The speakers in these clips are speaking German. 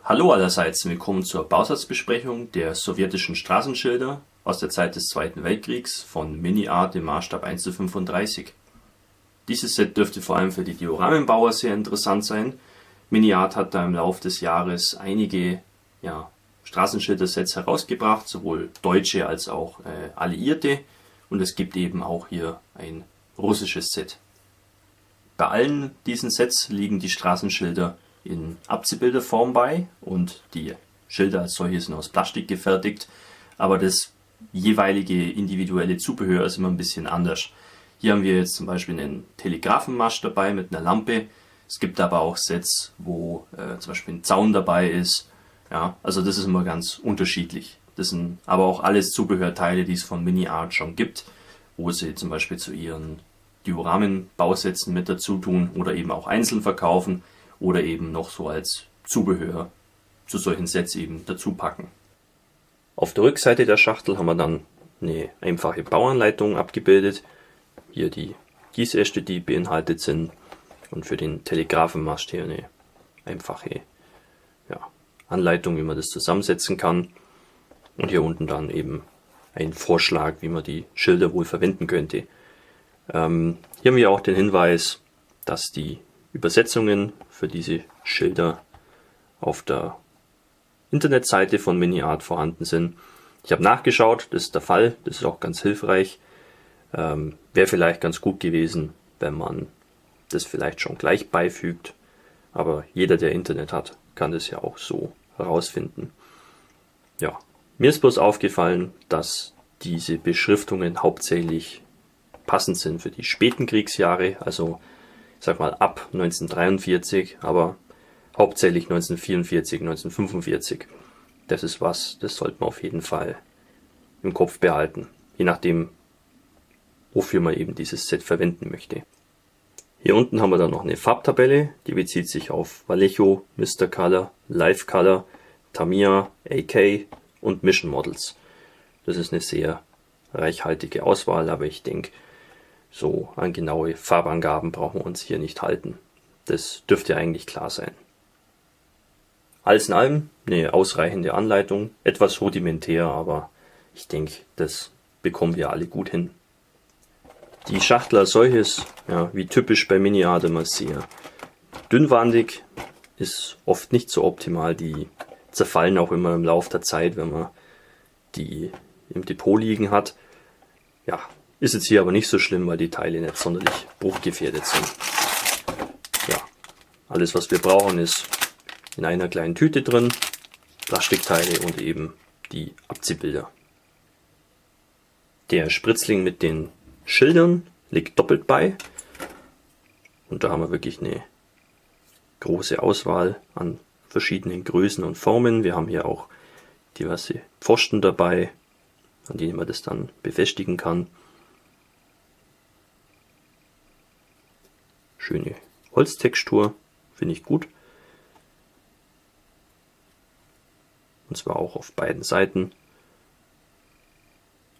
Hallo allerseits, willkommen zur Bausatzbesprechung der sowjetischen Straßenschilder aus der Zeit des Zweiten Weltkriegs von Mini-Art im Maßstab 1:35. Dieses Set dürfte vor allem für die Dioramenbauer sehr interessant sein. Mini-Art hat da im Laufe des Jahres einige Straßenschildersets herausgebracht, sowohl deutsche als auch alliierte, und es gibt eben auch hier ein russisches Set. Bei allen diesen Sets liegen die Straßenschilder in Abziehbilderform bei und die Schilder als solche sind aus Plastik gefertigt, aber das jeweilige individuelle Zubehör ist immer ein bisschen anders. Hier haben wir jetzt zum Beispiel einen Telegrafenmast dabei mit einer Lampe. Es gibt aber auch Sets, wo zum Beispiel ein Zaun dabei ist. Ja, also das ist immer ganz unterschiedlich. Das sind aber auch alles Zubehörteile, die es von Mini-Art schon gibt, wo sie zum Beispiel zu ihren Dioramenbausätzen mit dazu tun oder eben auch einzeln verkaufen oder eben noch so als Zubehör zu solchen Sets eben dazu packen. Auf der Rückseite der Schachtel haben wir dann eine einfache Bauanleitung abgebildet. Hier die Gießäste, die beinhaltet sind, und für den Telegrafenmast hier eine einfache Anleitung, wie man das zusammensetzen kann. Und hier unten dann eben ein Vorschlag, wie man die Schilder wohl verwenden könnte. Hier haben wir auch den Hinweis, dass die Übersetzungen für diese Schilder auf der Internetseite von Mini-Art vorhanden sind. Ich habe nachgeschaut, das ist der Fall, das ist auch ganz hilfreich. Wäre vielleicht ganz gut gewesen, wenn man das vielleicht schon gleich beifügt, aber jeder, der Internet hat, kann das ja auch so herausfinden. Ja, mir ist bloß aufgefallen, dass diese Beschriftungen hauptsächlich passend sind für die späten Kriegsjahre, also ich sag mal ab 1943, aber hauptsächlich 1944, 1945. Das ist was, das sollte man auf jeden Fall im Kopf behalten, je nachdem, wofür man eben dieses Set verwenden möchte. Hier unten haben wir dann noch eine Farbtabelle, die bezieht sich auf Vallejo, Mr. Color, Live Color, Tamiya, AK und Mission Models. Das ist eine sehr reichhaltige Auswahl, aber ich denke, so an genaue Farbangaben brauchen wir uns hier nicht halten. Das dürfte eigentlich klar sein. Alles in allem eine ausreichende Anleitung, etwas rudimentär, aber ich denke, das bekommen wir alle gut hin. Die Schachtel als solches, wie typisch bei Mini-Art, immer sehr dünnwandig, ist oft nicht so optimal. Die zerfallen auch immer im Laufe der Zeit, wenn man die im Depot liegen hat. Ja, ist jetzt hier aber nicht so schlimm, weil die Teile nicht sonderlich bruchgefährdet sind. Ja, alles was wir brauchen ist in einer kleinen Tüte drin, Plastikteile und eben die Abziehbilder. Der Spritzling mit den Schildern liegt doppelt bei und da haben wir wirklich eine große Auswahl an verschiedenen Größen und Formen. Wir haben hier auch diverse Pfosten dabei, an denen man das dann befestigen kann. Schöne Holztextur, finde ich gut. Und zwar auch auf beiden Seiten.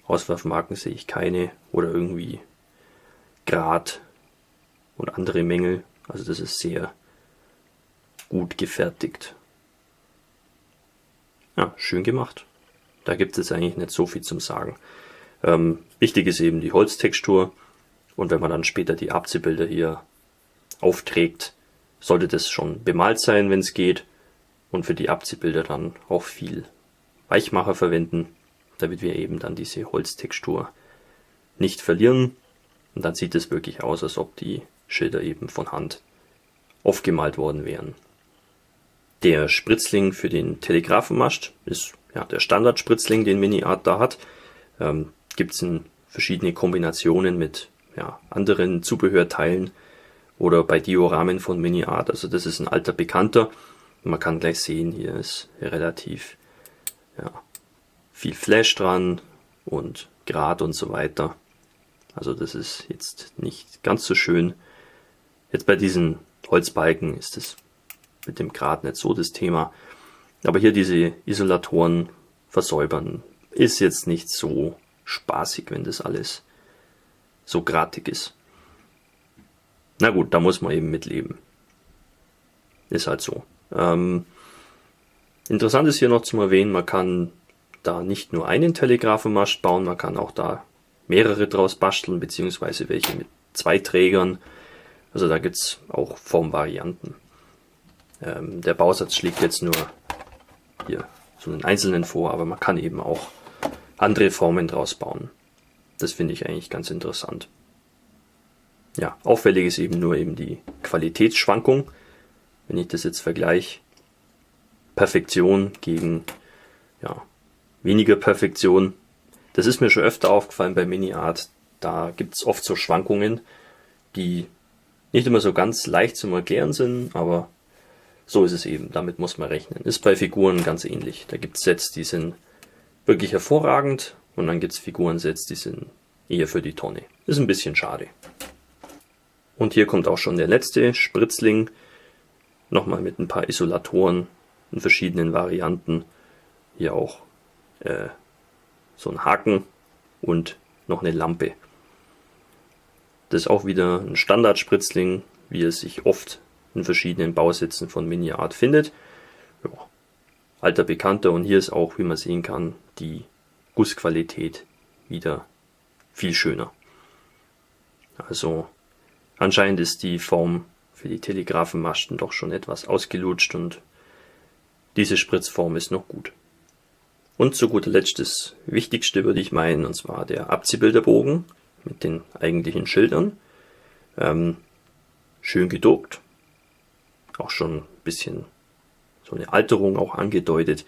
Auswerfmarken sehe ich keine oder irgendwie Grat und andere Mängel. Also das ist sehr gut gefertigt. Ja, schön gemacht. Da gibt es eigentlich nicht so viel zum Sagen. Wichtig ist eben die Holztextur, und wenn man dann später die Abziehbilder hier aufträgt, sollte das schon bemalt sein, wenn es geht, und für die Abziehbilder dann auch viel Weichmacher verwenden, damit wir eben dann diese Holztextur nicht verlieren, und dann sieht es wirklich aus, als ob die Schilder eben von Hand aufgemalt worden wären. Der Spritzling für den Telegrafenmast ist der Standardspritzling, den Mini-Art da hat. Gibt es in verschiedene Kombinationen mit anderen Zubehörteilen oder bei Dioramen von Mini-Art. Also das ist ein alter Bekannter. Man kann gleich sehen, hier ist relativ viel Flash dran und Grat und so weiter. Also das ist jetzt nicht ganz so schön. Jetzt bei diesen Holzbalken ist es mit dem Grat nicht so das Thema. Aber hier diese Isolatoren versäubern ist jetzt nicht so spaßig, wenn das alles so gratig ist. Na gut, da muss man eben mitleben. Ist halt so. Interessant ist hier noch zu erwähnen, man kann da nicht nur einen Telegrafenmast bauen, man kann auch da mehrere draus basteln, beziehungsweise welche mit 2 Trägern. Also da gibt es auch Formvarianten. Der Bausatz schlägt jetzt nur hier so einen einzelnen vor, aber man kann eben auch andere Formen draus bauen. Das finde ich eigentlich ganz interessant. Ja, auffällig ist eben nur die Qualitätsschwankung. Wenn ich das jetzt vergleiche, Perfektion gegen weniger Perfektion. Das ist mir schon öfter aufgefallen bei Mini-Art. Da gibt es oft so Schwankungen, die nicht immer so ganz leicht zum Erklären sind, aber so ist es eben. Damit muss man rechnen. Ist bei Figuren ganz ähnlich. Da gibt es Sets, die sind wirklich hervorragend und dann gibt es Figurensets, die sind eher für die Tonne. Ist ein bisschen schade. Und hier kommt auch schon der letzte Spritzling. Nochmal mit ein paar Isolatoren in verschiedenen Varianten. Hier auch so ein Haken und noch eine Lampe. Das ist auch wieder ein Standard-Spritzling, wie es sich oft in verschiedenen Bausätzen von Mini-Art findet. Ja, alter Bekannter, und hier ist auch, wie man sehen kann, die Gussqualität wieder viel schöner. Also anscheinend ist die Form für die Telegrafenmasten doch schon etwas ausgelutscht und diese Spritzform ist noch gut. Und zu guter Letzt das Wichtigste, würde ich meinen, und zwar der Abziehbilderbogen mit den eigentlichen Schildern. Schön gedruckt, auch schon ein bisschen so eine Alterung auch angedeutet.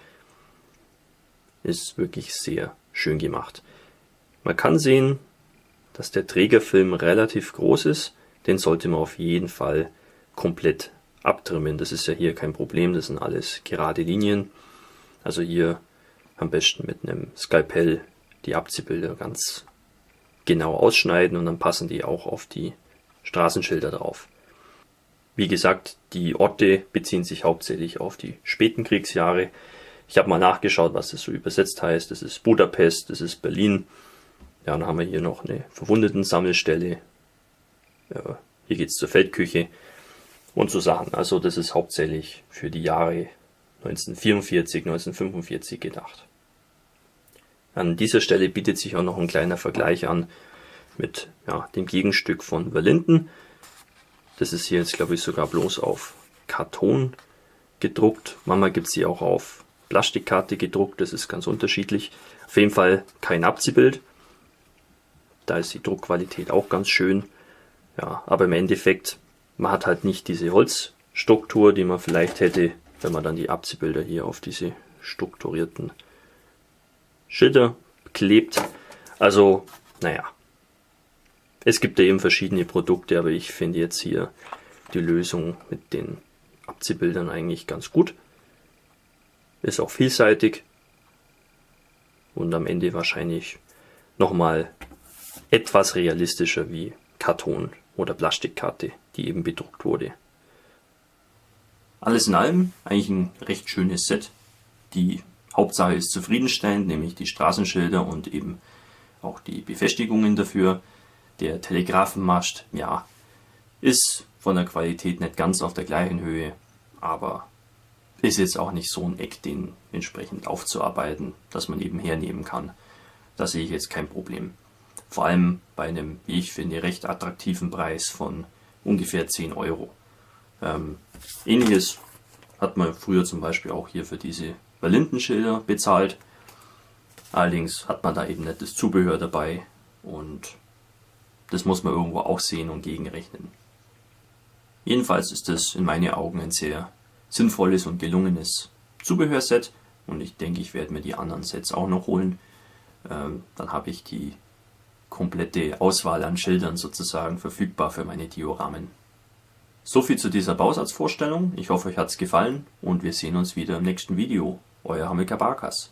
Ist wirklich sehr schön gemacht. Man kann sehen, dass der Trägerfilm relativ groß ist. Den sollte man auf jeden Fall komplett abtrimmen. Das ist ja hier kein Problem, das sind alles gerade Linien. Also hier am besten mit einem Skalpell die Abziehbilder ganz genau ausschneiden und dann passen die auch auf die Straßenschilder drauf. Wie gesagt, die Orte beziehen sich hauptsächlich auf die späten Kriegsjahre. Ich habe mal nachgeschaut, was das so übersetzt heißt. Das ist Budapest, das ist Berlin. Ja, dann haben wir hier noch eine Verwundetensammelstelle. Ja, hier geht es zur Feldküche und so Sachen. Also das ist hauptsächlich für die Jahre 1944, 1945 gedacht. An dieser Stelle bietet sich auch noch ein kleiner Vergleich an mit dem Gegenstück von Verlinden. Das ist hier jetzt, glaube ich, sogar bloß auf Karton gedruckt. Manchmal gibt es sie auch auf Plastikkarte gedruckt, das ist ganz unterschiedlich. Auf jeden Fall kein Abziehbild. Da ist die Druckqualität auch ganz schön. Ja, aber im Endeffekt, man hat halt nicht diese Holzstruktur, die man vielleicht hätte, wenn man dann die Abziehbilder hier auf diese strukturierten Schilder klebt. Also, naja. Es gibt ja eben verschiedene Produkte, aber ich finde jetzt hier die Lösung mit den Abziehbildern eigentlich ganz gut. Ist auch vielseitig und am Ende wahrscheinlich nochmal etwas realistischer wie Karton oder Plastikkarte, die eben bedruckt wurde. Alles in allem eigentlich ein recht schönes Set. Die Hauptsache ist zufriedenstellend, nämlich die Straßenschilder und eben auch die Befestigungen dafür. Der Telegrafenmast, ist von der Qualität nicht ganz auf der gleichen Höhe, aber ist jetzt auch nicht so ein Eck, den entsprechend aufzuarbeiten, dass man eben hernehmen kann. Da sehe ich jetzt kein Problem. Vor allem bei einem, wie ich finde, recht attraktiven Preis von ungefähr 10 Euro. Ähnliches hat man früher zum Beispiel auch hier für diese Verlindenschilder bezahlt. Allerdings hat man da eben nicht das Zubehör dabei und das muss man irgendwo auch sehen und gegenrechnen. Jedenfalls ist das in meinen Augen ein sehr sinnvolles und gelungenes Zubehörset und ich denke, ich werde mir die anderen Sets auch noch holen. Dann habe ich die komplette Auswahl an Schildern sozusagen verfügbar für meine Dioramen. Soviel zu dieser Bausatzvorstellung. Ich hoffe, euch hat es gefallen und wir sehen uns wieder im nächsten Video. Euer Hamilcar Barkas.